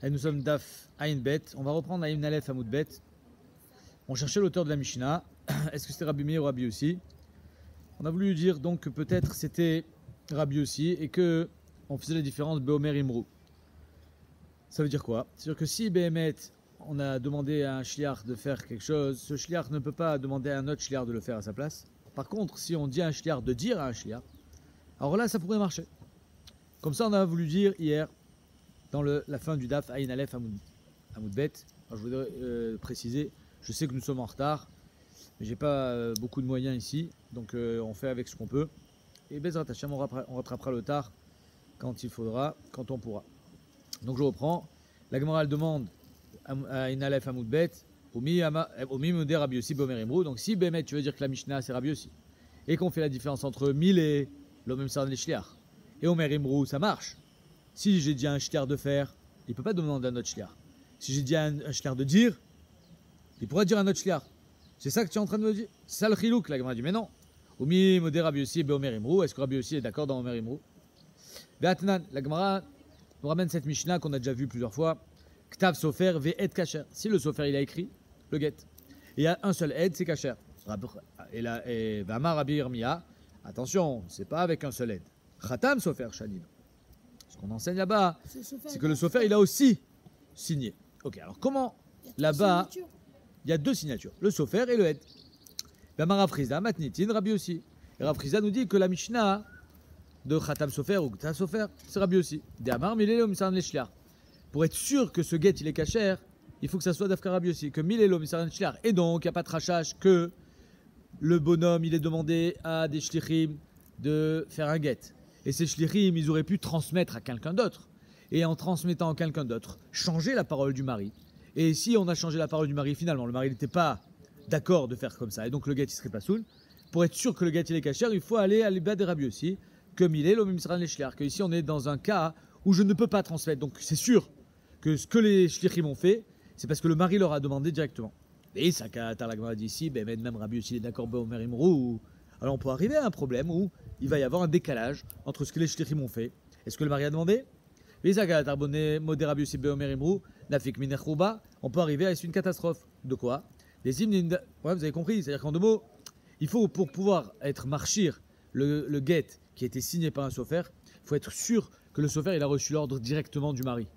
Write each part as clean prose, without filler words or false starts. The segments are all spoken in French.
Et nous sommes Daf Ayin Bet. On va reprendre Ayin Aleph Hamoud Bet. On cherchait l'auteur de la Mishnah. Est-ce que c'était Rabbi Meir ou Rabbi Yossi? On a voulu dire donc que peut-être c'était Rabbi Yossi et que on faisait la différence Beomer Imrou. Ça veut dire quoi? C'est-à-dire que si Behemet, on a demandé à un shliach de faire quelque chose, ce shliach ne peut pas demander à un autre shliach de le faire à sa place. Par contre, si on dit à un shliach de dire à un shliach, alors là, ça pourrait marcher. Comme ça, on a voulu dire hier, dans la fin du Daf Ayin Aleph Hamoud Bet. Alors, je voudrais préciser, je sais que nous sommes en retard, mais j'ai pas beaucoup de moyens ici, donc on fait avec ce qu'on peut. Et Bezrat Hashem, on rattrapera le tard quand il faudra, quand on pourra. Donc je reprends. La Gemara elle demande à Ayin Aleph Hamoud Bet, Omi Modé Rabbi Yossi Beomer Imrou. Donc si Bémet, tu veux dire que la Mishnah c'est Rabbi Yossi, et qu'on fait la différence entre Mil et l'Omem Saran les Shliach, et Omer Imrou, ça marche. Si j'ai dit à un shliach de faire, il ne peut pas demander à un autre shliach. Si j'ai dit à un shliach de dire, il pourra dire à un autre shliach. C'est ça que tu es en train de me dire? C'est ça le chilouk, la Gemara dit. Mais non. Omi Modé Rabbi Yossi Beomer Imrou. Est-ce que Rabbi Yossi est d'accord dans Omer Imrou? Be'atnan, la Gemara nous ramène cette Mishnah qu'on a déjà vue plusieurs fois. Ktav Sofer ve'ed kasher. Si le Sofer il a écrit, le get. Et il y a un seul ed, c'est kasher. Et Vamar Rabbi Yirmiya, attention, c'est pas avec un seul ed. Khatam Sofer Shanin. Ce qu'on enseigne là-bas, c'est que le Sofer il a aussi signé. Ok, alors comment là-bas, il y a deux signatures, le Sofer et le ed. Vamar Afrizda, Matnitin, Rabbi Yossi. Et Afrizda nous dit que la Mishnah de Khatam Sofer ou Kta Sofer, c'est Rabbi Yossi. De'amar Milelo Misaran Leshliach. Pour être sûr que ce get il est kasher, il faut que ça soit d'Afka Rabbi Yossi, que Milelo Misaran Leshliach. Et donc, il n'y a pas de rachage que le bonhomme, il est demandé à des shlichim de faire un get. Et ces shlichim, ils auraient pu transmettre à quelqu'un d'autre. Et en transmettant à quelqu'un d'autre, changer la parole du mari. Et si on a changé la parole du mari, finalement, le mari n'était pas d'accord de faire comme ça. Et donc le get, il serait pas soul. Pour être sûr que le get, il est kasher, il faut aller à l'ibad de Rabbi Yossi, comme il est, l'omim sran les shliach. Que ici, on est dans un cas où je ne peux pas transmettre. Donc c'est sûr que ce que les shlichim ont fait, c'est parce que le mari leur a demandé directement. Et ça, quand la Gemara dit ici, ben même Rabbi Yossi est d'accord, Beomer Imrou. Alors on peut arriver à un problème où il va y avoir un décalage entre ce que les shlichim ont fait et ce que le mari a demandé. On peut arriver à une catastrophe. De quoi? Des hymnes. Ouais, vous avez compris. C'est-à-dire qu'en deux mots, il faut, pour pouvoir être marchir le get qui a été signé par un sofer, il faut être sûr que le sofer il a reçu l'ordre directement du mari.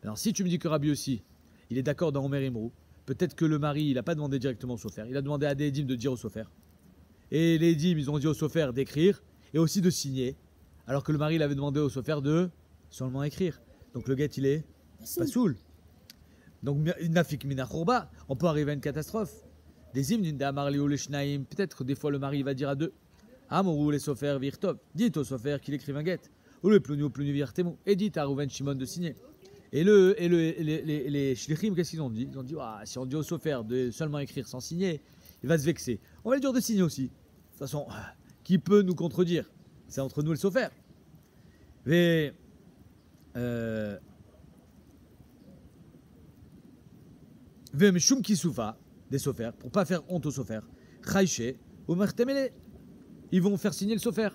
Alors si tu me dis que Rabbi Yossi, il est d'accord dans Omer Imrou, peut-être que le mari il n'a pas demandé directement au sofer, il a demandé à des dîmes de dire au sofer. Et les dîmes, ils ont dit au sofer d'écrire et aussi de signer, alors que le mari il avait demandé au sofer de seulement écrire. Donc le get il est pas soul. Donc nafik minachorba, on peut arriver à une catastrophe. Des hymnes peut-être des fois le mari va dire à deux, Amorou les sofer virtov, dites au sofer qu'il écrive un get. Ou le pluni virtemo, et dites à Rouven Shimon de signer. Et les shlichim, qu'est-ce qu'ils ont dit? Ils ont dit, si on dit au sofer de seulement écrire sans signer, il va se vexer. On va lui dire de signer aussi. De toute façon, qui peut nous contredire? C'est entre nous et le sofer. Mais Vemeshum Kisoufa, des sofer, pour pas faire honte au sofer, Chaïché, ou Mertemele, ils vont faire signer le sofer.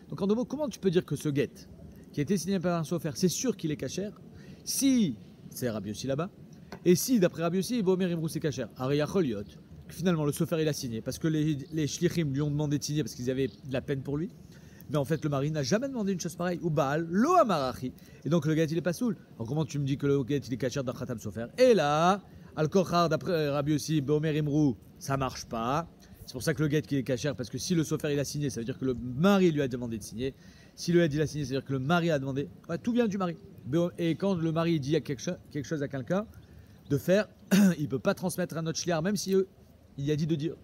Donc en deux mots, comment tu peux dire que ce get, qui a été signé par un sofer, c'est sûr qu'il est kasher, si c'est Rabbi Yossi là-bas, et si d'après Rabbi Yossi, Beomer Imrou c'est kasher, Ariyacholiot, finalement le sofer il a signé, parce que les shlichim lui ont demandé de signer parce qu'ils avaient de la peine pour lui, mais en fait le mari n'a jamais demandé une chose pareille, ou Baal, lo amarachi, et donc le get il est pas soul. Alors comment tu me dis que le get il est kasher d'Achatam sofer? Et là, Al-Kochar d'après Rabbi Yossi, Beomer Imrou, ça marche pas. C'est pour ça que le get qui est kasher, parce que si le sofer il a signé, ça veut dire que le mari lui a demandé de signer. Si le get il a signé, ça veut dire que le mari a demandé. Ouais, tout vient du mari. Et quand le mari dit quelque chose à quelqu'un de faire, il ne peut pas transmettre à notre shliach, même si il a dit de dire.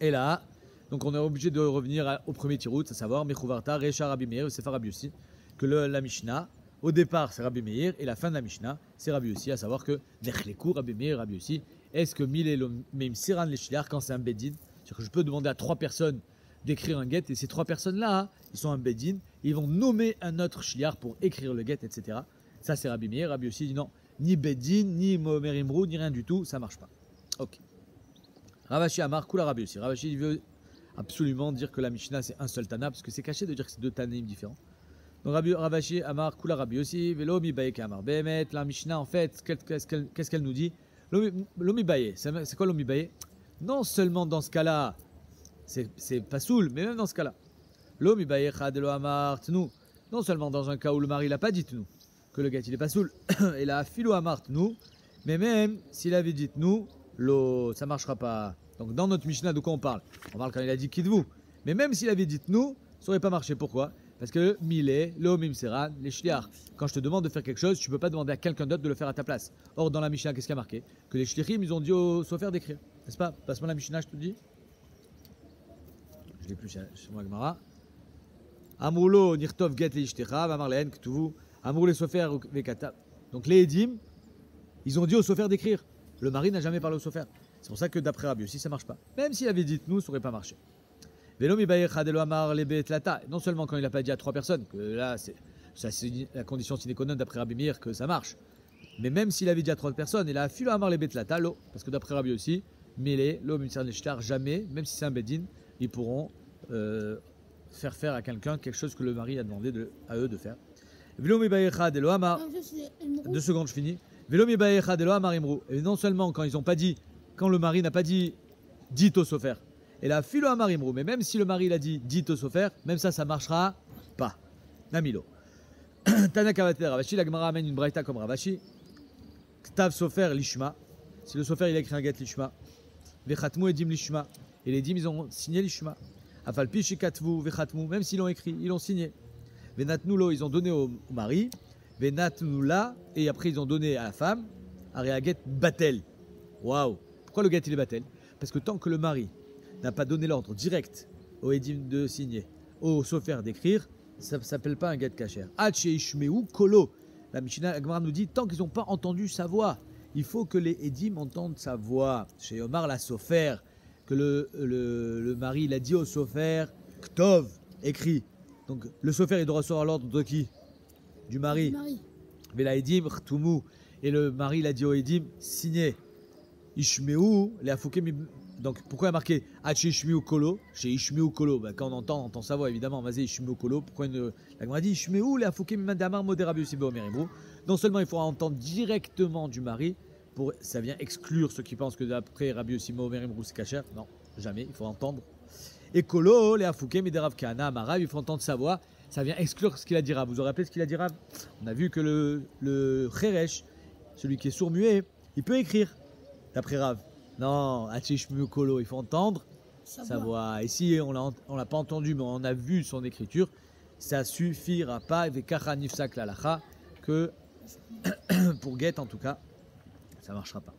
Et là, donc on est obligé de revenir au premier tirout, à savoir Mechouvarta, Recha Rabbi Meir, c'est Rabbi Yossi, que la Mishnah, au départ c'est Rabbi Meir, et la fin de la Mishnah, c'est Rabbi Yossi, à savoir que Nechlekou, Rabbi Meir, Rabbi Yossi. Est-ce que Mil et Mem Siran les shliach quand c'est un bedin, c'est-à-dire que je peux demander à trois personnes d'écrire un get et ces trois personnes-là, ils sont un bedin, ils vont nommer un autre shliach pour écrire le get, etc. Ça c'est Rabbi Meir. Rabbi Yossi dit non, ni bedin, ni Beomer Imrou, ni rien du tout, ça marche pas. Ok. Ravashi Amar, Kula Rabbi Yossi. Ravashi veut absolument dire que la Mishnah c'est un seul Tana parce que c'est caché de dire que c'est deux Tanaïm différents. Donc Ravashi Amar Kula Rabbi aussi, Velo Mibaye Amar Behemet. La Mishnah, en fait, qu'est-ce qu'elle nous dit? L'Omibaye, c'est quoi l'Omibaye? Non seulement dans ce cas-là, c'est pas soul, mais même dans ce cas-là. L'Omibaye Chad Amar Tnu. Non seulement dans un cas où le mari l'a pas dit Tnu, que le gars il est pas soul, et la Philo Amar Tnu, mais même s'il avait dit Tnu, ça marchera pas. Donc dans notre Mishnah, de quoi on parle? On parle quand il a dit Kidvu. Mais même s'il avait dit Tnu, ça aurait pas marché. Pourquoi? Parce que Milé, le Mimseran, les shliach. Quand je te demande de faire quelque chose, tu ne peux pas demander à quelqu'un d'autre de le faire à ta place. Or, dans la Mishnah, qu'est-ce qui a marqué? Que les shlichim, ils ont dit au sofer d'écrire. N'est-ce pas? Passe-moi la Mishnah, je te dis. Je l'ai plus chez moi, Gemara. Amroulo, nirtov get le ishtecha, vamar lehen, ktuvu, amrou les sofer vekata. Donc les edim, ils ont dit au sofer d'écrire. Le mari n'a jamais parlé au sofer. C'est pour ça que d'après Rabbi aussi, ça ne marche pas. Même s'il avait dit nous, ça n'aurait pas marché. Non seulement quand il n'a pas dit à 3 personnes, que là c'est la condition sine qua non d'après Rabbi Meir que ça marche, mais même s'il avait dit à 3 personnes, il a filo amar les betlata, l'eau, parce que d'après Rabbi aussi, mêlé, l'eau, jamais, même si c'est un bedin, ils pourront faire faire à quelqu'un quelque chose que le mari a demandé à eux de faire. 2 secondes, je finis. Et non seulement quand ils ont pas dit, quand le mari n'a pas dit, dites au sofer. Et là, filo amarimrou, mais même si le mari l'a dit, dites au sofer, même ça marchera pas. Namilo. Tanakavater Ravashi, la Gemara amène une braïta comme Ravashi. Ktav sofer lishma. Si le sofer il a écrit un get lishma. Vechatmu edim lishma. Et les dim ils ont signé lishma. Afalpi shikatvu vechatmu. Même s'ils l'ont écrit, ils l'ont signé. Venatnu lo, ils ont donné au mari. Venatnu la, et après ils ont donné à la femme. Areaget batel. Waouh. Pourquoi le get il est batel? Parce que tant que le mari n'a pas donné l'ordre direct au Edim de signer, au sofer d'écrire, ça ne s'appelle pas un get kasher. Hache ishmeu kolo. La Mishnah Gemara nous dit, tant qu'ils n'ont pas entendu sa voix, il faut que les Edim entendent sa voix. Chez Omar la sofer, que le mari l'a dit au sofer, Ktov, écrit. Donc le sofer il doit recevoir l'ordre de qui? Du mari. Vela Edim, Rtumu. Et le mari l'a dit au Edim, signé. Ishmeu, les Afoukem. Donc pourquoi il a marqué Hache Ishmeu Kolo? Chez Ishmeu Kolo, quand on entend sa voix évidemment, vas-y Ishmeu Kolo. Pourquoi la Gemara dit Ishmeu, les Afoukem Mandamar Moderabi aussi Beomerimrou. Non seulement il faudra entendre directement du mari, ça vient exclure ceux qui pensent que d'après Rabbi Yossi Beomerimrou c'est kasher. Non, jamais, il faut entendre. Et Kolo, les Afoukem et Derav Kahana, Amarav, il faut entendre sa voix, ça vient exclure ce qu'il a dit Rav. Vous vous rappelez ce qu'il a dit Rav? On a vu que le Cheresh, celui qui est sourd-muet, il peut écrire, d'après Rav. Non, Hachishmu Kolo, il faut entendre sa voix. Ici, on l'a pas entendu, mais on a vu son écriture. Ça suffira pas, avec Kachanifsak Lalacha, que pour Get en tout cas, ça marchera pas.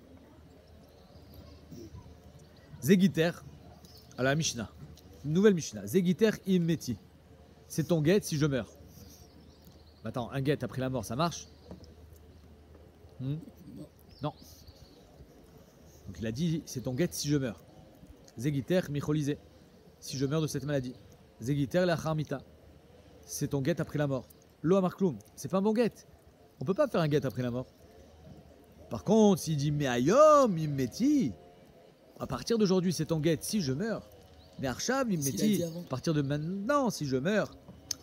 Zegiter, à la Mishnah, une nouvelle Mishnah. Zegiter immeti. C'est ton Get si je meurs. Attends, un Get après la mort, ça marche? Non. Donc il a dit, c'est ton get si je meurs. Zegiter micholizé. Si je meurs de cette maladie. Zegiter la charmita. C'est ton get après la mort. Lo amarkloum. C'est pas un bon get. On peut pas faire un get après la mort. Par contre, s'il dit mais ayom immeti, à partir d'aujourd'hui c'est ton get si je meurs. Mais archav immeti, à partir de maintenant si je meurs.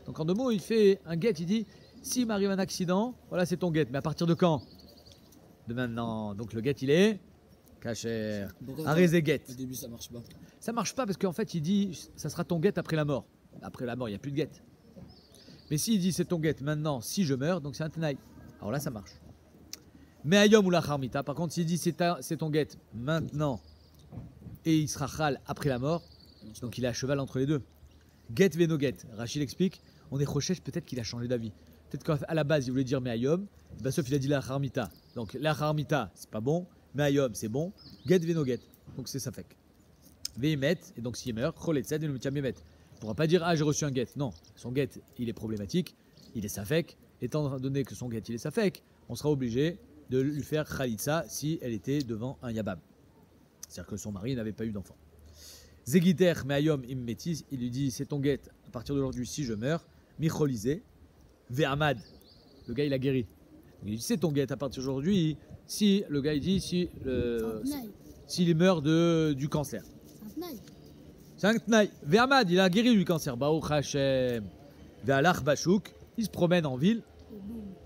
Donc en 2 mots, il fait un get, il dit s'il m'arrive un accident, voilà c'est ton get. Mais à partir de quand? De maintenant. Donc le get il est kasher. Arezeget. Au début, ça marche pas. Ça marche pas parce qu'en fait, il dit ça sera ton get après la mort. Après la mort, il n'y a plus de get. Mais s'il dit c'est ton get maintenant, si je meurs, donc c'est un tenaï. Alors là, ça marche. Mais ayom ou la charmita, par contre, s'il dit c'est ton get maintenant et il sera chal après la mort, donc il est à cheval entre les deux. Get veno get. Rachid explique, on est rochesh, peut-être qu'il a changé d'avis. Peut-être qu'à la base, il voulait dire mais ayom, sauf il a dit la charmita. Donc la charmita, c'est pas bon. Mais ayom, c'est bon. Get veno get. Donc c'est safek. Vehimet, et donc s'il meurt, choletzed et le metiam yemet. Il ne pourra pas dire ah j'ai reçu un get. Non, son get il est problématique, il est safek. Étant donné que son get il est safek, on sera obligé de lui faire khalitsa si elle était devant un yabam. C'est-à-dire que son mari n'avait pas eu d'enfant. Zegiter mais ayom immetis, il lui dit c'est ton get à partir d'aujourd'hui si je meurs. Micholizé. Vehamad, le gars il a guéri. Il dit c'est ton get à partir d'aujourd'hui. Si le gars il dit s'il meurt du cancer. C'est un tnaï. Ve'amad, il a guéri du cancer. Baruch Hashem. Ve'alach Bachouk. il se promène en ville,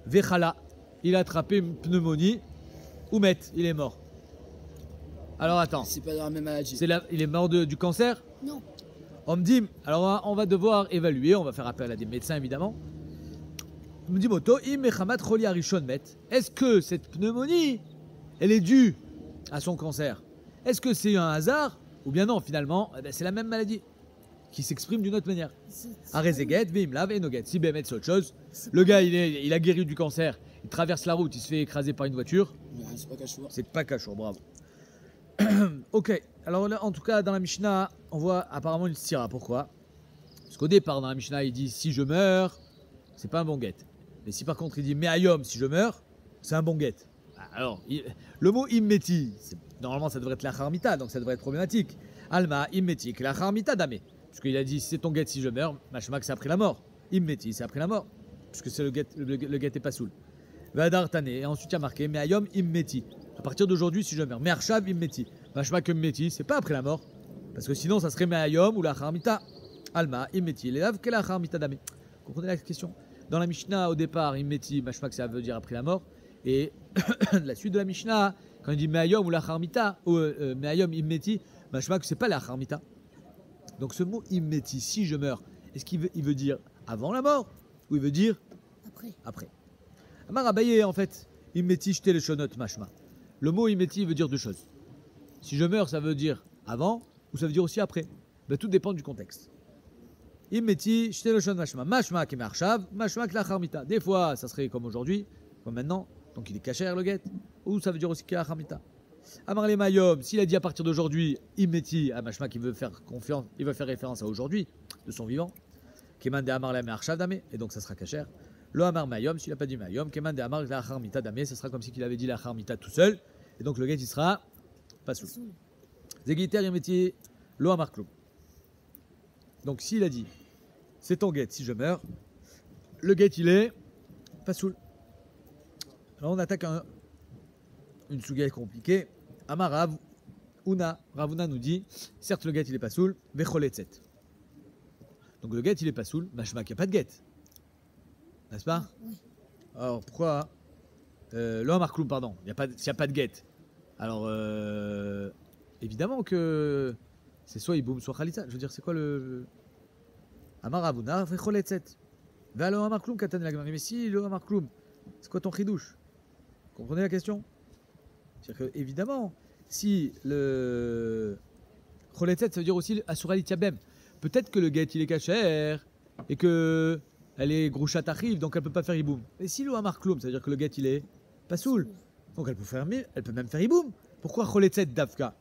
Vechala, il a attrapé une pneumonie, Oumet, il est mort. Alors attends, C'est pas dans la même maladie. il est mort du cancer? Non. On me dit, alors on va devoir évaluer, on va faire appel à des médecins évidemment. On me dit, Moto, est-ce que cette pneumonie, elle est due à son cancer? Est-ce que c'est un hasard? Ou bien non, finalement, c'est la même maladie qui s'exprime d'une autre manière. Arezeget, Vimlav et Noget. Si Bémet c'est autre chose, le gars il a guéri du cancer, il traverse la route, il se fait écraser par une voiture. C'est pas cachour. C'est pas cachour, bravo. Ok, alors là, en tout cas, dans la Mishnah, on voit apparemment une stira. Pourquoi? Parce qu'au départ, dans la Mishnah, il dit si je meurs, c'est pas un bon guet. Mais si par contre il dit me'ayom, si je meurs, c'est un bon guet. Alors, le mot immeti, normalement ça devrait être la charmita, donc ça devrait être problématique. Alma, immeti, la charmita damé. Puisqu'il a dit c'est ton guet si je meurs, machma que c'est après la mort. Immeti, c'est après la mort. Puisque c'est le guet est pas soul. Vadar tane, et ensuite il y a marqué me'ayom immeti. À partir d'aujourd'hui, si je meurs, me'archav immeti. Machma que immeti, c'est pas après la mort. Parce que sinon ça serait me'ayom ou la charmita. Alma, immeti, l'élève que la charmita damé. Comprenez la question? Dans la Mishnah, au départ, immeti, machma que ça veut dire après la mort. Et la suite de la Mishnah, quand il dit me'ayom ou la charmita, ou me'ayom immeti, machma que c'est pas la charmita. Donc ce mot immeti, si je meurs, est-ce qu'il veut dire avant la mort ou il veut dire après? Amar Abaye, en fait, immeti jeter les shonot machma. Le mot immeti veut dire deux choses. Si je meurs, ça veut dire avant ou ça veut dire aussi après. Ben, tout dépend du contexte. Immeti jeter le shonot machma. Machma qui marchav, machma que la charmita. Des fois, ça serait comme aujourd'hui, comme maintenant. Donc il est caché le guet. Ou ça veut dire aussi qu'il y a la charmita. Amar le mayom, s'il a dit à partir d'aujourd'hui, immeti, à machma qui veut faire confiance, il veut faire référence à aujourd'hui, de son vivant. Keman de amar la marchav dame, et donc ça sera caché. Lo amar mayom, s'il n'a pas dit mayom, keman de amar la charmita dame, ça sera comme si il avait dit la charmita tout seul. Et donc le guet il sera pas sous. Zegiter immeti, lo amar klum. Donc s'il a dit, c'est ton guet si je meurs, le guet il est pas sous. Alors on attaque une souga compliquée. Amar Ravuna nous dit, certes le guet il est pas soul, vecholetzet. Donc le guet il est pas soul, machma qu'il n'y a pas de guet. N'est-ce pas? Oui. Alors pourquoi Lo amar kloum, pardon, s'il n'y a pas de guet. Alors évidemment que c'est soit iboum, soit khalitza. Je veux dire, c'est quoi le. Amar Ravuna, vecholetzet. Va lo amar kloum, katan la. Mais si, lo amar kloum, c'est quoi ton chidouche? Comprenez la question? C'est-à-dire que, évidemment, si le Choletzet, ça veut dire aussi Asuralit Yabem. Peut-être que le guet il est caché et que elle est Grouchat Achiv, donc elle peut pas faire Iboum. Mais si le Hamar Kloum, ça veut dire que le guet il est pas soul. Donc elle peut même faire Iboum. Pourquoi Choletzet Davka?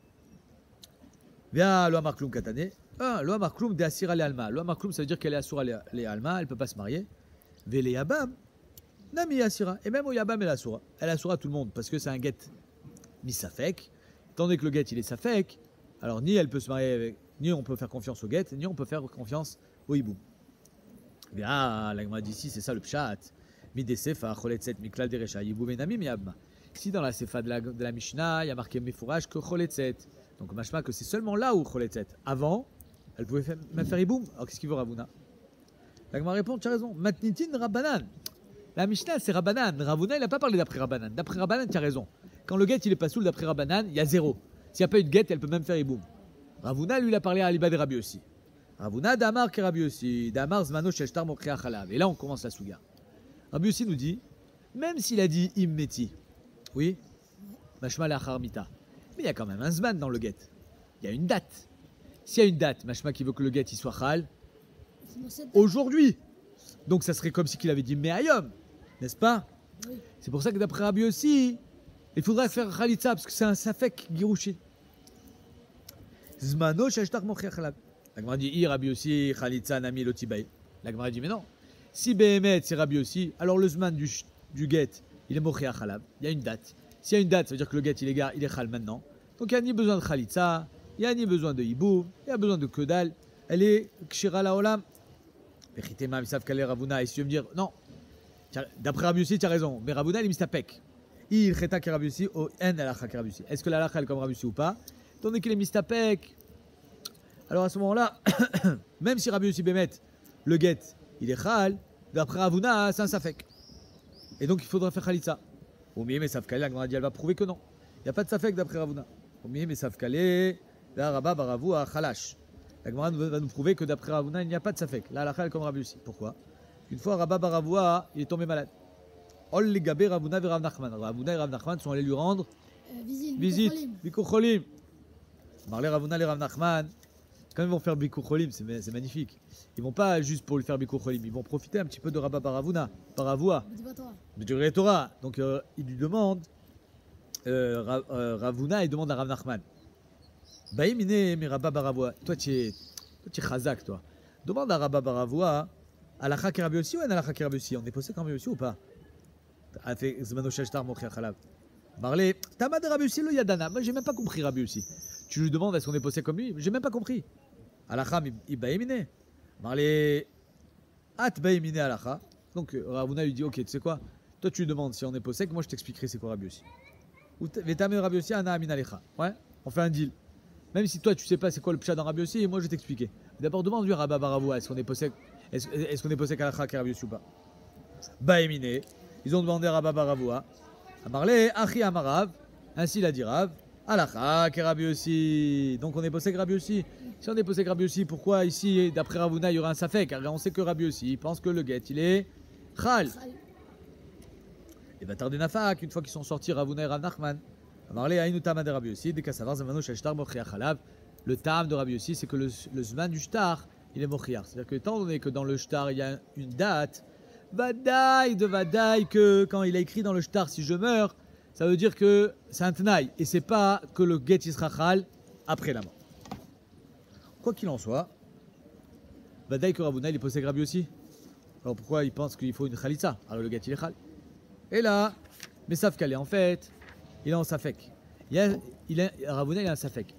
Viens, le Hamar Kloum Katane. Le Hamar Kloum de Asira le Alma. Le Hamar Kloum, ça veut dire qu'elle est Asura le Alma, elle peut pas se marier. Vele Yabam. Nami Asira. Et même au Yabam, elle assura tout le monde parce que c'est un guet mi-safek. Étant donné que le guet il est safek, alors ni elle peut se marier avec, ni on peut faire confiance au guet, ni on peut faire confiance au hiboum. Bien, la Gemara d'ici, c'est ça le pshat. Midé sefa, choletzet, miklal derecha, hiboum et nami miyabma. Ici dans la sefa de la Mishnah, il y a marqué mefourage que choletzet. Donc machma que c'est seulement là où choletzet. Avant, elle pouvait même faire hiboum. Alors qu'est-ce qu'il veut Ravuna? La Gemara répond, tu as raison. Matnitin Rabbanan. La Mishnah, c'est Rabbanan. Ravuna, il n'a pas parlé d'après Rabbanan. D'après Rabbanan, tu as raison. Quand le guet il est pas soul d'après Rabbanan, il y a zéro. S'il n'y a pas eu de guet, elle peut même faire iboum. Ravuna, lui, il a parlé à Aliba de Rabbi aussi. Ravuna, Damar, qui Rabbi aussi. Damar, Zmano, Sheshtar, Mokria, Chalav. Et là, on commence la souga. Rabbi aussi nous dit, même s'il a dit immeti, oui, Mashma la Charmita, mais il y a quand même un Zman dans le guet. Il y a une date. S'il y a une date, Mashma qui veut que le guet il soit Chal, aujourd'hui. Donc ça serait comme si qu'il avait dit Me'ayom, n'est-ce pas? Oui. C'est pour ça que d'après Rabbi aussi, il faudra faire Khalitza parce que c'est un Safek Girouché. Zmano shashtar mocher chalab. La Gemara dit Rabbi aussi Khalitza nami lotibay. La Gemara dit mais non. Si Behemet c'est Rabbi aussi, alors le Zman du guet il est mocher chalab. Il y a une date. S'il y a une date, ça veut dire que le guet il est chal maintenant. Donc il n'y a ni besoin de Khalitza, il n'y a ni besoin de Hibou, il y a besoin de Kedal. Elle est Kshira la Olam. Pechitema misav kale Ravuna. Et si tu veux me dire non, d'après Rabbi aussi tu as raison, mais Ravuna il est mistapek. Il cheta qui Rabbi aussi, ou en alacha qui Rabbi aussi. Est-ce que l'alacha est comme Rabbi aussi ou pas? Tandis qu'il est mistapek. Alors à ce moment-là, même si Rabbi aussi bémet, le guet, il est chal, D'après Ravuna, c'est un safek. Et donc il faudra faire Khalitsa. Omi, mais Safkale, la Gemara dit, elle va prouver que non. Il n'y a pas de safek d'après Ravuna. Omi, mais Safkale, la Rabba Baravou à Khalash. La Gemara va nous prouver que d'après Ravuna, il n'y a pas de safek. Là, la Khal comme Rabbi aussi. Pourquoi? Une fois, Rabba Baravoua, il est tombé malade. Ol les Gabé, Ravuna et Rav Nachman. Ravuna et Rav Nachman sont allés lui rendre visite. Bikur Cholim. Marley Ravuna et Rav Nachman, quand ils vont faire Bikur Cholim, c'est magnifique. Ils vont pas juste pour lui faire Bikur Cholim, ils vont profiter un petit peu de Rabba Baravuna, Baravoua, de Torah. Donc il lui demande, Ravuna, il demande à Rav Nachman. Baïmine, mais Rabba Baravoua, toi tu es chazak, toi. Demande à Rabba Baravoua, Alakha Kerabi aussi ou Alakha Kerabi aussi? On est posé quand même aussi ou pas? Marley, Tamad Rabbi aussi le Yadana. Moi j'ai même pas compris Rabbi aussi. Tu lui demandes est-ce qu'on est posé comme lui? J'ai même pas compris. Alakha Ibaïmine. Marley, At Baïmine Alakha. Donc Ravuna lui dit ok, tu sais quoi? Toi tu lui demandes si on est posé, moi je t'expliquerai c'est quoi Rabbi aussi. Ou Vetame Rabbi aussi Ana Amin Alecha. Ouais, on fait un deal. Même si toi tu sais pas c'est quoi le pshat dans Rabbi aussi, moi je vais t'expliquer. D'abord demande-lui à Rabba Baravoua est-ce qu'on est posé qu'Alakha Kerabi aussi ou pas? Baïmine. Ils ont demandé à Rabba Baravoua. Amarle, Achi Amarav. Ainsi il a dit Rav. Alakha Kerabi aussi. Donc on est posé Rabbi aussi. Si on est posé Rabbi aussi, pourquoi ici, d'après Ravuna, il y aura un safek? Car on sait que Rabbi aussi, il pense que le guet, il est Khal. Et va tarder Nafak, une fois qu'ils sont sortis Ravuna et Rav Nachman. Amarle, Aïnou Tama de Rabbi aussi. Dès qu'à savoir, Zamano Shashtar Mochia Khalav. Le tam de Rabbi aussi, c'est que le zman du shtar, il est mochiar. C'est-à-dire que étant donné que dans le shtar, il y a une date, Vadaï de Vadaï, que quand il a écrit dans le shtar, si je meurs, ça veut dire que c'est un tenaï. Et c'est pas que le get Yisrachal après la mort. Quoi qu'il en soit, Vadaï que Ravuna, il est posé Rabbi aussi. Alors pourquoi il pense qu'il faut une khalitza? Alors le get il est khal. Et là, mais Safkale, en fait, il est en safek. Ravuna, il a un safek.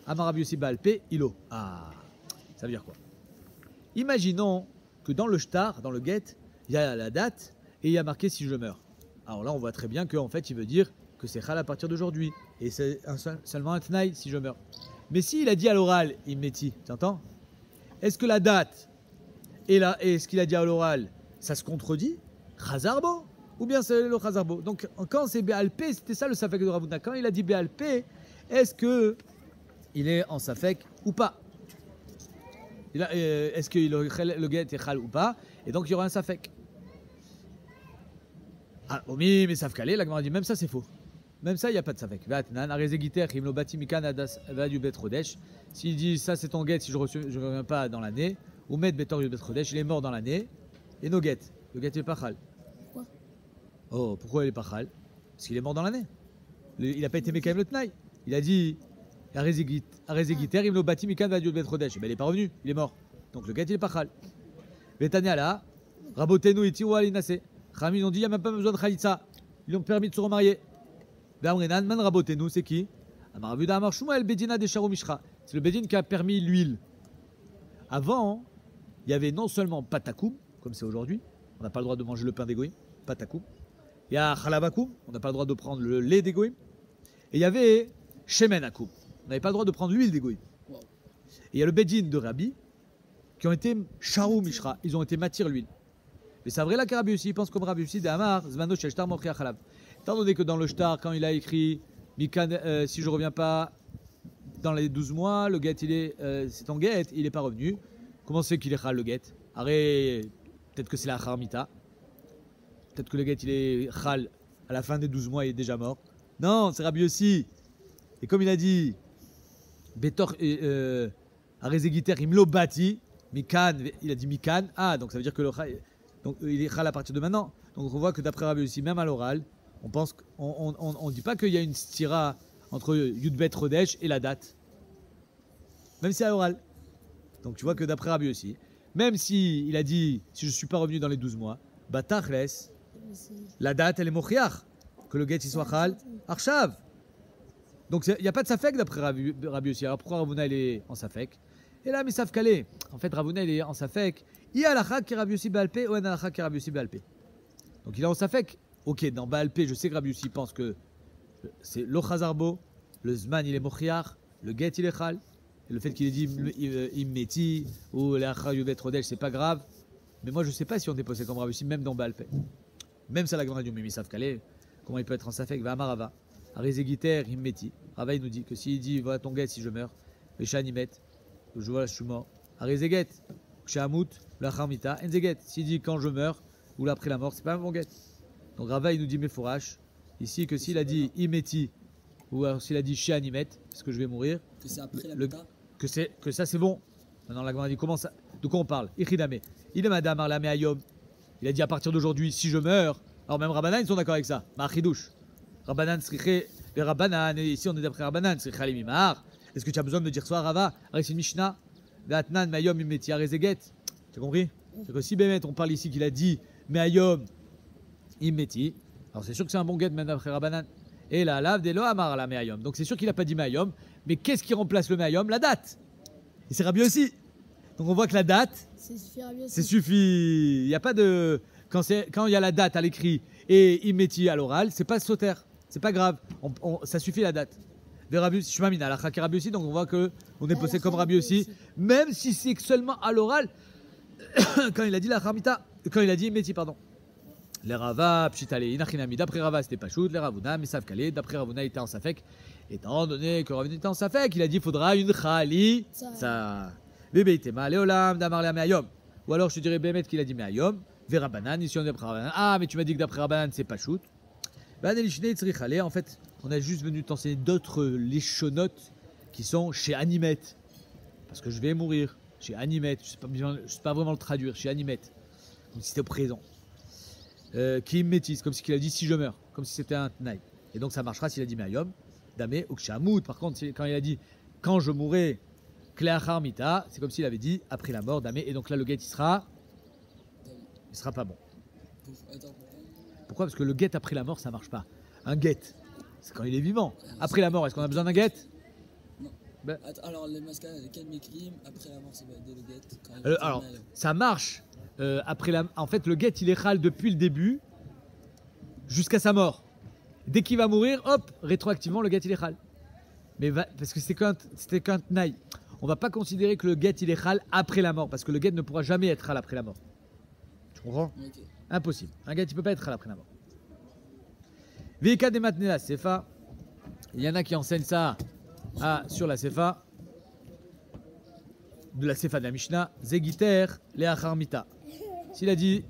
Amarabi aussi Baalpé, Ilo. Ah, ça veut dire quoi? Imaginons que dans le shtar, dans le get, il y a la date et il y a marqué si je meurs. Alors là, on voit très bien qu'en fait, il veut dire que c'est khal à partir d'aujourd'hui. Et c'est seulement un tnaï si je meurs. Mais s'il a dit à l'oral, Immeti, tu entends? Est-ce que la date et ce qu'il a dit à l'oral, ça se contredit? Khazarbo? Ou bien c'est le Khazarbo? Donc quand c'est Baalpé, c'était ça le safek de Ravuna. Quand il a dit Baalpé, est-ce que il est en safek ou pas? Est-ce que le guet est khal ou pas? Et donc il y aura un safek. Ah, omi, mais Safkale, la Gemara dit même ça c'est faux. Même ça il n'y a pas de safek. S'il dit ça c'est ton guet si je ne reviens pas dans l'année, ou met Betor Yubet Chodesh, il est mort dans l'année, et nos guet. Le guet est pas khal. Pourquoi? Oh, pourquoi il est pas khal? Parce qu'il est mort dans l'année. Il n'a pas été Mekayem le Tnaï. Il a dit Arezegiter, il bâti Mikan va Yubet Chodesh. Ben il n'est pas revenu, il est mort. Donc le guet il est pas khal. Betania là, Rabotenu iti ou alinase. Khamim ont dit il n'y a même pas besoin de khalitza. Ils lui ont permis de se remarier. Be'amrenan man Rabotenu, c'est qui? Amaravuda Amar Shmuel Bedina de Sharu Mishra. C'est le Bedin qui a permis l'huile. Avant, il y avait non seulement patakoum, comme c'est aujourd'hui, on n'a pas le droit de manger le pain d'égoïm, patakoum. Il y a chalavakoum, on n'a pas le droit de prendre le lait d'égoïm. Et il y avait shemenakoum, on n'avait pas le droit de prendre l'huile d'égoïm. Et il y a le Bedin de Rabbi, qui ont été Sharu Mishra, ils ont été matière l'huile. Mais c'est vrai là que Rabbi aussi, il pense comme Rabbi aussi, d'Amar, Zmano Sheshtar Mochia Chalav. Étant donné que dans le shtar, quand il a écrit Mikan, si je ne reviens pas dans les 12 mois, le guet, c'est ton guet, il n'est pas revenu. Comment c'est qu'il est khal le guet? Arrête, peut-être que c'est la kharmita. Peut-être que le guet, il est khal à la fin des 12 mois, il est déjà mort. Non, c'est Rabbi aussi. Et comme il a dit, Betor, Arezegiter, Imlo Bati, Mikan, il a dit Mikan. Ah, donc ça veut dire que donc il est khal à partir de maintenant. Donc on voit que d'après Rabbi aussi, même à l'oral, on pense on dit pas qu'il y a une stira entre Yudbet Rodesh et la date. Même si à l'oral. Donc tu vois que d'après Rabbi aussi, même si il a dit si je suis pas revenu dans les 12 mois, bah tachles, la date elle est mochiach, que le get il soit khal, arshav. Donc il n'y a pas de safek d'après Rabbi aussi. Alors pourquoi Ravuna il est en safek? Et là, mais Safkale, en fait Ravuna il est en safek. Il y a l'achak qui est Rabbi aussi Baalpé ou un alachak qui est Rabbi aussi Baalpé. Donc il est en safek. Ok, dans Baalpé, je sais que Rabbi aussi pense que c'est lo chazarbo, le zman il est mochiach, le get il est khal, et le fait qu'il ait dit immeti ou l'achak yubet rodesh c'est pas grave. Mais moi, je ne sais pas si on est posé comme Rabbi Yossi, même dans Baal Peh. Même ça, la Gemara du Mimi Savkale, comment il peut être en Safek, va Amarava, Arizegiter, Himmeti. Rava, il nous dit que s'il dit, voilà ton guet si je meurs, Veshan Himet, je vois, je suis mort. Arizeget, Kshamut, Lacharmita, Enzeget. S'il dit quand je meurs, ou là après la mort, c'est pas un bon guet. Donc Rava, il nous dit Mefourash, ici, que s'il a dit Himmeti, ou alors s'il a dit Shean Himet, parce que je vais mourir, Que c'est après la mita. que ça c'est bon. Maintenant, la Gemara dit comment ça, de quoi on parle? Ichidame. Il est madame Arlame Ayom. Il a dit à partir d'aujourd'hui, si je meurs, alors même Rabbanan, ils sont d'accord avec ça. Ma'achidouche. Rabbanan sriche, les Rabbanan, et ici on est d'après Rabbanan, sriche alimimar. Est-ce que tu as besoin de me dire soit Rava, avec une Mishnah, Ve'atnan Mayom Imeti Arezeget? Tu as compris? C'est que si Bémet, on parle ici qu'il a dit Mayom Imeti, alors c'est sûr que c'est un bon guet même d'après Rabbanan. Et là, Lav Delo Amar la Mayom. Donc c'est sûr qu'il n'a pas dit Mayom, mais qu'est-ce qui remplace le Mayom? La date. Et c'est Rabbi aussi. Donc on voit que la date, c'est suffit. Il n'y a pas de. Quand il y a la date à l'écrit et Imeti à l'oral, c'est pas sauter. C'est pas grave. Ça suffit la date. De Rabbi Shmamina, la Chaki Rabbi aussi, donc on voit que on est posé comme Rabbi aussi, même si c'est seulement à l'oral, quand il a dit la Chamita, quand il a dit Imeti, pardon. Les Rava, Pshitale, Inachinami, d'après Rava c'était pas shoot, les Ravuna, mais Savkale, d'après Ravuna il était en Safek. Étant donné que Ravuna était en Safek, il a dit il faudra une Khali. Ça. Bébé Itema, Léolam, Damarla Meayom. Ou alors je te dirais Bémet qu'il a dit Meayom, Verabanan, ici on est d'après Rabanan. Ah, mais tu m'as dit que d'après Rabanan c'est pas shoot. Ben Elishne Tzrichale, en fait, on a juste venu t'enseigner d'autres léchonotes qui sont chez Animet. Parce que je vais mourir chez Animet. Je ne sais pas vraiment le traduire, chez Animet. Comme si c'était au présent. Qui métisse, comme si il a dit si je meurs, comme si c'était un tnaï. Et donc ça marchera s'il a dit Mayom, Damé ou Kshamoud. Par contre, quand il a dit quand je mourrai, Kleachar Mita, c'est comme s'il avait dit après la mort, Damé. Et donc là, le guet il sera pas bon. Pourquoi? Parce que le guet après la mort, ça marche pas. Un guet, c'est quand il est vivant. Après la mort, est-ce qu'on a besoin d'un guet? Non. Ben. Attends, alors les mascas, quel mikrim après la mort, c'est le guet. Alors, ça marche. En fait, le guet, il est chal depuis le début jusqu'à sa mort. Dès qu'il va mourir, hop, rétroactivement, le guet, il est chal. Mais parce que c'était qu'un tnaï. On va pas considérer que le guet, il est chal après la mort, parce que le guet ne pourra jamais être chal après la mort. Tu comprends? Okay. Impossible. Un guet, il peut pas être chal après la mort. Vika de matnela sefa. Il y en a qui enseignent ça sur la sefa. De la sefa de la Mishnah. Zegiter leachar mita. S'il a dit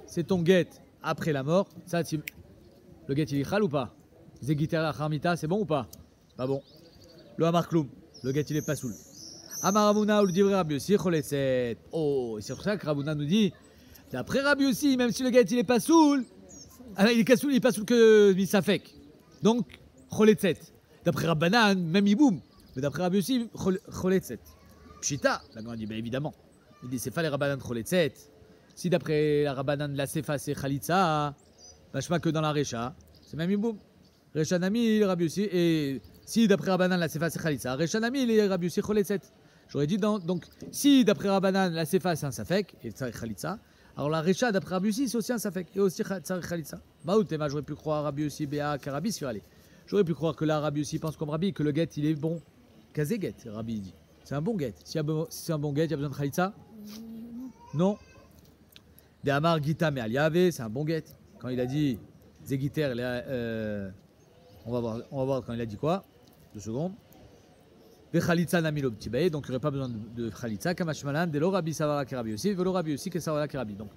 c'est ton guet après la mort, ça, le guet il est chal ou pas? Zegiter leachar mita, c'est bon ou pas? Pas bon. Le amar kloum, le guet il est pas soul. Amar Ramuna ou le divrei Rabbi Yossi choletset. Oh, c'est pour ça que Ramuna nous dit d'après Rabbi Yossi, même si le guet il est pas soul, il est pas soul que misafek. Donc choletset. D'après Rabbanan, même iboum. Mais d'après Rabbi Yossi, choletset. Pshita, la grande dit, ben évidemment. Il dit, c'est pas les Rabbanan choletset. Si d'après la Rabbanan, la sefa c'est chalitza, vachement que dans la Recha, c'est même iboum. Recha nami, Rabbi Yossi, et si d'après Rabbanan, la sefa c'est chalitza, Recha nami, les Rabbi Yossi choletset. J'aurais dit, donc, si d'après Rabbanan, la sefa c'est un safek, et c'est chalitza, alors la Recha d'après Rabbi Yossi, c'est aussi un safek, et aussi chalitza. Maoutema, j'aurais pu croire Rabbi Yossi, Béa, Karabi, sur aller. J'aurais pu croire que là, Rabbi Yossi pense comme Rabbi, que le guet il est bon. Kazé guet, Rabbi dit. C'est un bon guet. Si c'est un bon guet, il y a besoin de Khalitsa? Non. De Amar Gita mais Aliave, c'est un bon guet. Quand il a dit Zegiter, on va voir quand il a dit quoi. 2 secondes. De Khalitsa Namilo Ptibae, donc il n'y aurait pas besoin de Khalitsa. Kamashmalan, de Rabbi Savara Karabi aussi, Velo Rabbi aussi, que Savara Karabi. Donc,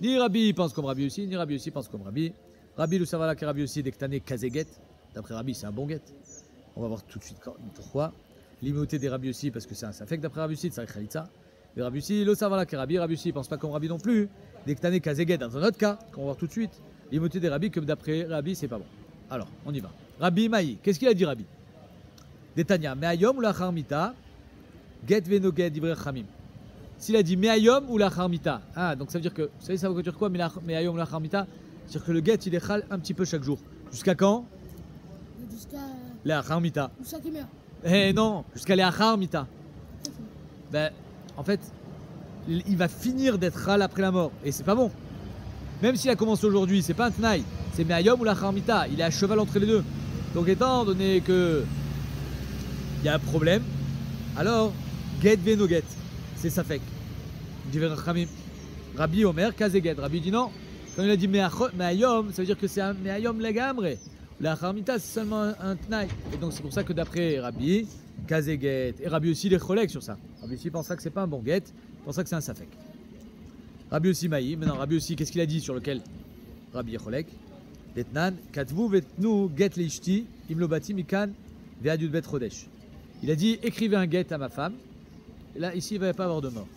ni Rabbi pense comme Rabbi aussi, ni Rabbi aussi pense comme Rabbi. Rabbi le Savara Karabi aussi, dès que t'as Kazé guet. D'après Rabbi, c'est un bon guet. On va voir tout de suite pourquoi. L'immunité des Rabbi aussi, parce que c'est un safek d'après Rabbi aussi, c'est Khalitsa. Et Rabbi aussi, le savoir que Rabbi aussi, il pense pas comme Rabbi non plus. Dès que t'as Kazéguet dans un autre cas, qu'on va voir tout de suite, l'immunité des Rabbi, comme d'après Rabbi, c'est pas bon. Alors, on y va. Rabbi Maï, qu'est-ce qu'il a dit Rabbi? Détania, Meayom ou la Charmita, Get Veno Get Divrei Chamim. S'il a dit Meayom ou la Charmita, donc ça veut dire que, vous savez, ça veut dire quoi, Meayom ou la Charmita? C'est-à-dire que le Get, il est chal un petit peu chaque jour. Jusqu'à quand? Jusqu'à la Charmita. Jusqu'à qu'il meurt. Eh non, jusqu'à la Charmita. Ben, en fait, il va finir d'être chal après la mort. Et c'est pas bon. Même s'il a commencé aujourd'hui, c'est pas un tnaï. C'est Meayom ou la Charmita. Il est à cheval entre les deux. Donc étant donné que il y a un problème, alors, get veno get. C'est safek. Divrei Chachamim. Rabbi Omer, Kazeget. Rabbi dit non. Quand il a dit Me'ayom, ça veut dire que c'est un Me'ayom Legamre. La Harmita, c'est seulement un Tnaï. Et donc c'est pour ça que d'après Rabbi, Kazeget. Et Rabbi aussi, il est cholek sur ça. Rabbi aussi pense que c'est pas un bon get, il pense que c'est un Safek. Rabbi aussi Maï. Maintenant, Rabbi aussi, qu'est-ce qu'il a dit sur lequel Rabbi est cholek? Detnan, Katvu vetnu get leishti, imlobati mikan ve'adut bet chodesh. Il a dit écrivez un get à ma femme. Et là, ici, il ne va pas avoir de mort.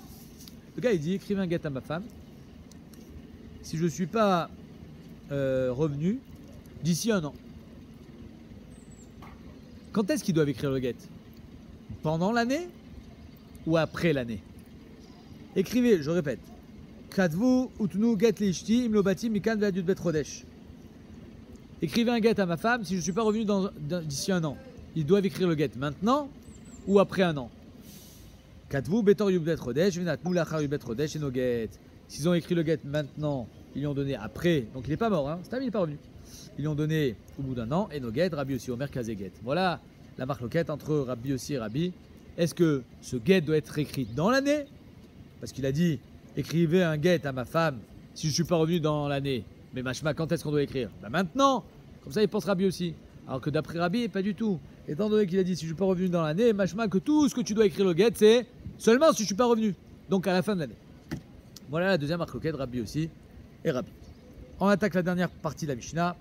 Le gars, il dit écrivez un get à ma femme. Si je ne suis pas revenu d'ici un an. Quand est-ce qu'ils doivent écrire le get? Pendant l'année ou après l'année? Écrivez, je répète. Katvu utnu get leishti, imlobati mikan ve'adut bet chodesh. Écrivez un get à ma femme si je ne suis pas revenu d'ici un an. Ils doivent écrire le get maintenant ou après un an. Katvu betor yubdet chodesh, venatnu lachar yubdet chodesh et no get. S'ils ont écrit le get maintenant, ils lui ont donné après. Donc il n'est pas mort, hein. C'est un, il n'est pas revenu. Ils lui ont donné au bout d'un an et no get, Rabbi aussi, Omer Kazeget. Voilà la marloquette entre Rabbi aussi et Rabbi. Est-ce que ce get doit être écrit dans l'année? Parce qu'il a dit écrivez un get à ma femme si je ne suis pas revenu dans l'année. Mais machma, quand est-ce qu'on doit écrire? Ben maintenant. Comme ça, il pense Rabbi aussi. Alors que d'après Rabbi, pas du tout. Étant donné qu'il a dit si je ne suis pas revenu dans l'année, machma, que tout ce que tu dois écrire le get, c'est seulement si je ne suis pas revenu. Donc à la fin de l'année. Voilà la deuxième marloquette, Rabbi aussi et Rabbi. On attaque la dernière partie de la Mishnah.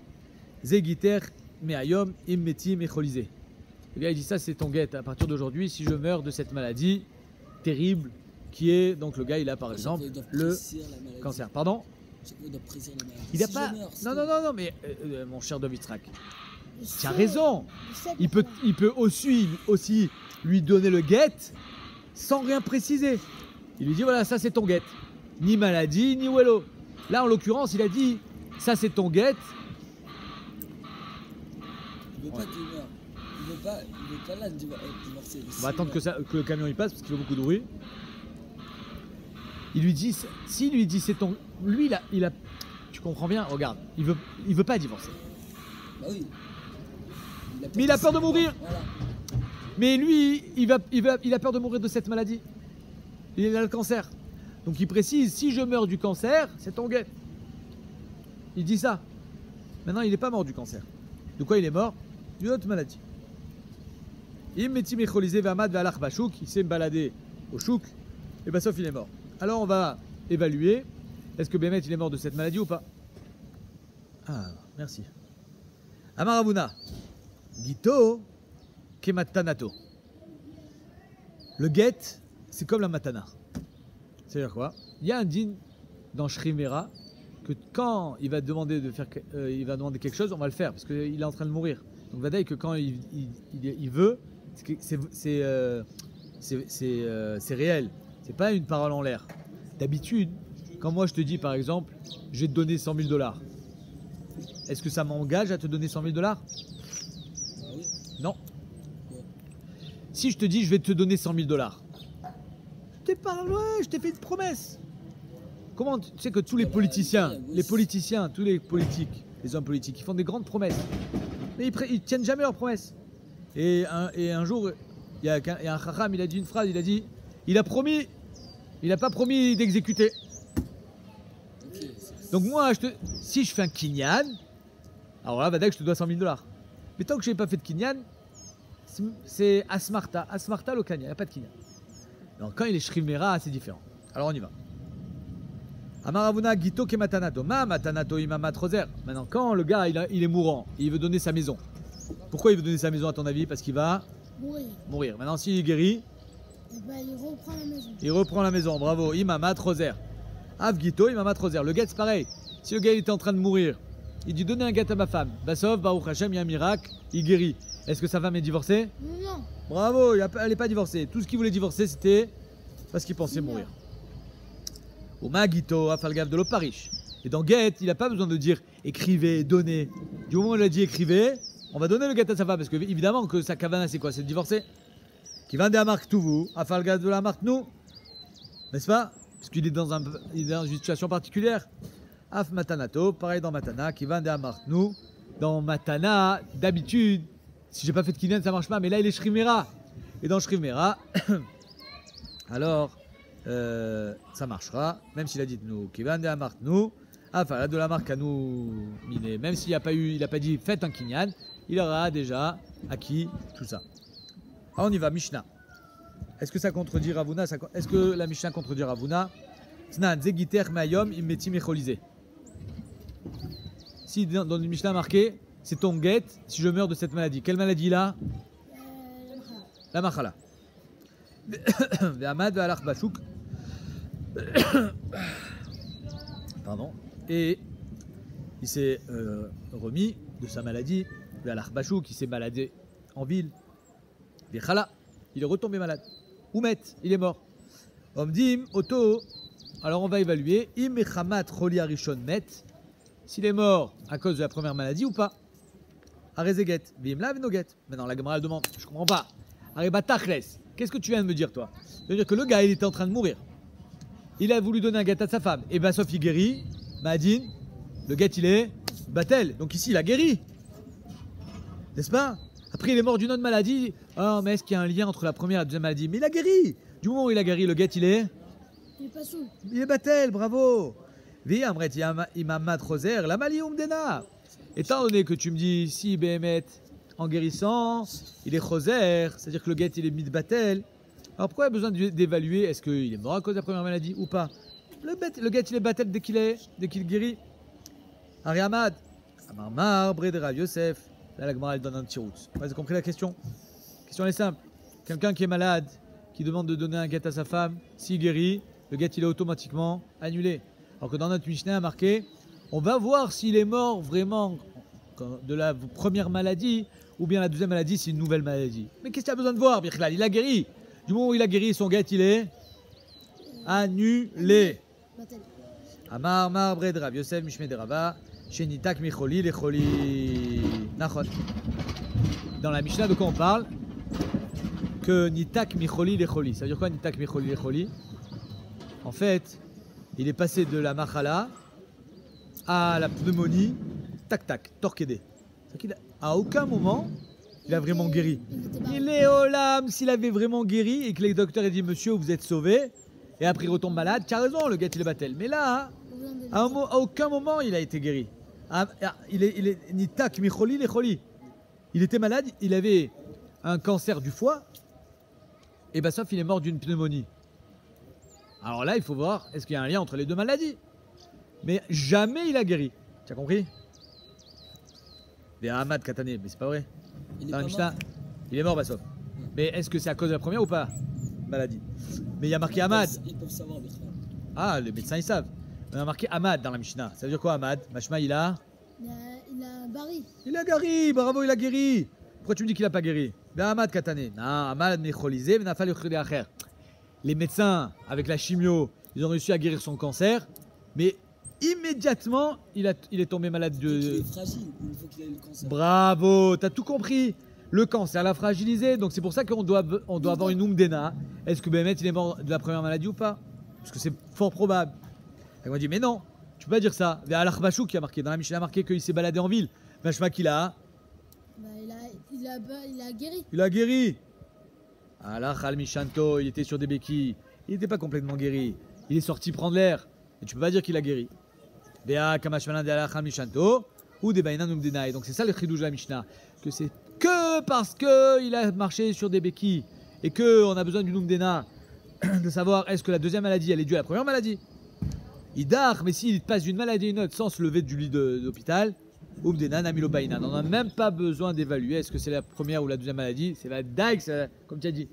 Zegiter me'ayom im metim echolisé. Le gars il dit ça, c'est ton get à partir d'aujourd'hui. Si je meurs de cette maladie terrible qui est, donc le gars il a par exemple le cancer. Pardon? Il n'a pas. Non, mais mon cher Dovitrak, tu as raison. Il peut aussi lui donner le get sans rien préciser. Il lui dit voilà, ça c'est ton get. Ni maladie, ni wello. Là en l'occurrence, il a dit ça c'est ton get. Il veut pas qu'il meure. Il veut pas là divorcer. On va attendre que le camion il passe parce qu'il fait beaucoup de bruit. Il lui dit, s'il lui dit c'est ton, lui il a, tu comprends bien, regarde, il veut pas divorcer. Bah oui. Mais il a peur de mourir. Voilà. Mais lui, il a peur de mourir de cette maladie. Il a le cancer. Donc il précise, si je meurs du cancer, c'est ton get. Il dit ça. Maintenant, il n'est pas mort du cancer. De quoi il est mort? D'une autre maladie. Il s'est baladé au chouk, et ben sauf il est mort. Alors on va évaluer, est-ce que Bémet il est mort de cette maladie ou pas? Ah, merci. Amaravuna, Gito, Kematanato. Le get, c'est comme la matana. C'est-à-dire quoi? Il y a un din dans Shrimera que quand il va demander il va demander quelque chose, on va le faire parce qu'il est en train de mourir. Donc Vadaï que quand il veut, c'est réel. C'est pas une parole en l'air. D'habitude, quand moi je te dis par exemple, je vais te donner 100 000 $, est-ce que ça m'engage à te donner 100 000 $? Oui. Non. Ouais. Si je te dis je vais te donner 100 000 $, je t'ai fait une promesse. Comment tu sais que tous les politiciens, tous les politiques, les hommes politiques, ils font des grandes promesses, mais ils tiennent jamais leurs promesses. Et un jour, il y a un chacham, il a dit une phrase, il a dit, il n'a pas promis d'exécuter. Okay. Donc moi, si je fais un kinyan, alors là, je te dois 100 000 $. Mais tant que je n'ai pas fait de kinyan, c'est asmarta le kinyan, il n'y a pas de kinyan. Donc quand il est shrimera, c'est différent. Alors on y va. Amaravuna gito ke matanato. Ma matanato imamat roser. Maintenant, quand le gars il est mourant, il veut donner sa maison. Pourquoi il veut donner sa maison à ton avis? Parce qu'il va mourir. Maintenant, s'il est guéri, il reprend la maison. Il reprend la maison, bravo. Imamat roser. Avgito imamat roser. Le gars c'est pareil. Si le gars il était en train de mourir, il dit donnez un gâteau à ma femme. Bassov, Baruch Hashem, il y a un miracle, il guérit. Est-ce que sa femme est divorcée? Non. Bravo, elle n'est pas divorcée. Tout ce qu'il voulait divorcer, c'était parce qu'il pensait mourir. Au Magito, Afalgav de l'Oparish. Et dans Get, il n'a pas besoin de dire écrivez, donnez. Du moment où il a dit écrivez, on va donner le gâteau à sa femme. Parce que évidemment que sa kavana, c'est quoi? C'est de divorcer. Qui vend des amarques tout vous, Afalgav de la marque nous. N'est-ce pas? Parce qu'il est dans une situation particulière. Af Matanato, pareil dans Matana, qui vend des amarques nous. Dans Matana, d'habitude, si j'ai pas fait de kinyan, ça marche pas. Mais là, il est Shrimera. Et dans Shrimera, alors, ça marchera, même s'il a dit nous, Kivan de la marque nous, enfin là de la marque à nous, même s'il n'a pas dit faites un kinyan, il aura déjà acquis tout ça. Alors on y va, Mishnah. Est-ce que ça contredit Ravuna? Est-ce que la Mishnah contredit Ravuna? Tnan zegiter mayom immeti mecholizé. Si dans une Mishnah marqué, c'est ton guette si je meurs de cette maladie. Quelle maladie là? La machala. Ve'amad ve'alach bashuk. Pardon. Et il s'est remis de sa maladie. Ve'alach bashuk, il s'est baladé en ville. Ve'chala, il est retombé malade. Oumet, il est mort. Omdim, Oto. Alors on va évaluer. Im mechamat choli arishon met. S'il est mort à cause de la première maladie ou pas. Arezeget. Vimla venoget. Maintenant la Gemara demande. Je comprends pas. Areba tachles. Qu'est-ce que tu viens de me dire toi? Ça veut dire que le gars il était en train de mourir. Il a voulu donner un guet à sa femme. Et ben sauf il guérit. Madine. Le guet il est batel. Donc ici il a guéri. N'est-ce pas? Après, il est mort d'une autre maladie. Oh, mais est-ce qu'il y a un lien entre la première et la deuxième maladie? Mais il a guéri. Du moment où il a guéri, le guet, il est pas saoul. Il est batel, bravo. Viamret, imamat roser, la malium dena. Étant donné que tu me dis, si Béhémet, en guérissant, il est roser, c'est-à-dire que le guet, il est mis de batel. Alors pourquoi il y a besoin d'évaluer est-ce qu'il est mort à cause de la première maladie ou pas? Le guet, il est batel dès qu'il guérit. Ariamad, Amarmar, Bred Rav Yosef. Là, la Gemara, elle donne un petit route. Vous avez compris la question? La question est simple. Quelqu'un qui est malade, qui demande de donner un guet à sa femme, s'il guérit, le guet, il est automatiquement annulé. Alors que dans notre Mishnah, marqué, on va voir s'il est mort vraiment de la première maladie ou bien la deuxième maladie, c'est une nouvelle maladie. Mais qu'est-ce qu'il a besoin de voir, Birklal? Il a guéri. Du moment où il a guéri, son guet, il est annulé. Amar, Mar, Bred, Rav Yosef, Mishme de Rava. Shenitak micholi lecholi. Nachon. Dans la Mishnah, de quoi on parle? Que nitak micholi lecholi. Ça veut dire quoi nitak micholi lecholi? En fait, il est passé de la machala à la pneumonie, tac tac, torquédé. À aucun moment, il a vraiment guéri. Il est au lame, s'il avait vraiment guéri et que les docteurs aient dit monsieur, vous êtes sauvé, et après il retombe malade, tu as raison, le gars il est battel. Mais là, à aucun moment il a été guéri. Il est nitak micholi lecholi. Il était malade, il avait un cancer du foie, et ben sauf il est mort d'une pneumonie. Alors là, il faut voir, est-ce qu'il y a un lien entre les deux maladies? Mais jamais il a guéri. Tu as compris? Ahmad Katané, mais c'est pas vrai. Il est Dans la pas Mishnah, mort. il est mort, Bassof. Mais est-ce que c'est à cause de la première ou pas? Maladie. Mais il y a marqué Ahmad. Ils peuvent savoir, Birklal. Ah, les médecins ils savent. On a marqué Ahmad dans la Mishnah. Ça veut dire quoi Ahmad? Mashma il a Il a Barry. Il a guéri, bravo, il a guéri. Pourquoi tu me dis qu'il a pas guéri? Ahmad Katané. Non, Ahmad Mecholisé, Menafal Yochri Acher. Les médecins, avec la chimio, ils ont réussi à guérir son cancer, mais immédiatement, il est tombé malade de. Il est fragile, il faut qu'il ait le cancer. Bravo, t'as tout compris. Le cancer l'a fragilisé, donc c'est pour ça qu'on doit avoir une umdena. Est-ce que Béhémet il est mort de la première maladie ou pas? Parce que c'est fort probable. Elle m'a dit mais non, tu peux pas dire ça. Il y a Al-Akhbashou qui a marqué, dans la Mishnah, il a marqué qu'il s'est baladé en ville. Vachma qu'il a. Bah, il a guéri. Il a guéri. Allah al-Mishanto, il était sur des béquilles. Il n'était pas complètement guéri. Il est sorti prendre l'air. Et tu peux pas dire qu'il a guéri. Bea kamashmalan de Allah al-Mishanto ou des bainan umdena. Et donc c'est ça le chidouj de la Mishnah. Que c'est que parce qu'il a marché sur des béquilles et qu'on a besoin d'une umdena de savoir est-ce que la deuxième maladie elle est due à la première maladie. Idar, mais s'il passe d'une maladie à une autre sans se lever du lit de l'hôpital, umdena namilo bainan. On n'a même pas besoin d'évaluer est-ce que c'est la première ou la deuxième maladie. C'est la dague, comme tu as dit.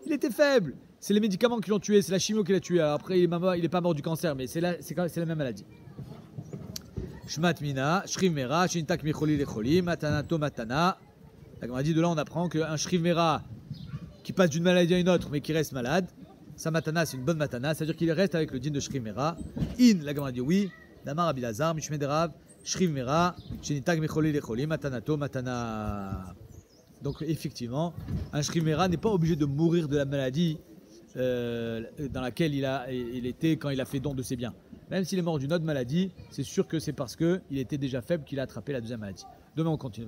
Il était faible. C'est les médicaments qui l'ont tué, c'est la chimio qui l'a tué. Alors après, il n'est pas mort du cancer, mais c'est la même maladie. Shmat mina, shriv mera, shintak micholi lecholi, matana to matana. On a dit de là, on apprend qu'un shriv mera qui passe d'une maladie à une autre, mais qui reste malade, sa matana, c'est une bonne matana, c'est-à-dire qu'il reste avec le din de shriv mera. In, la Gemara dit oui, damar abilazar, mishmederav, shriv mera, shintak micholi lecholi, matana to matana. Donc effectivement, un shriv mera n'est pas obligé de mourir de la maladie dans laquelle il était quand il a fait don de ses biens. Même s'il est mort d'une autre maladie, c'est sûr que c'est parce qu'il était déjà faible qu'il a attrapé la deuxième maladie. Demain on continue.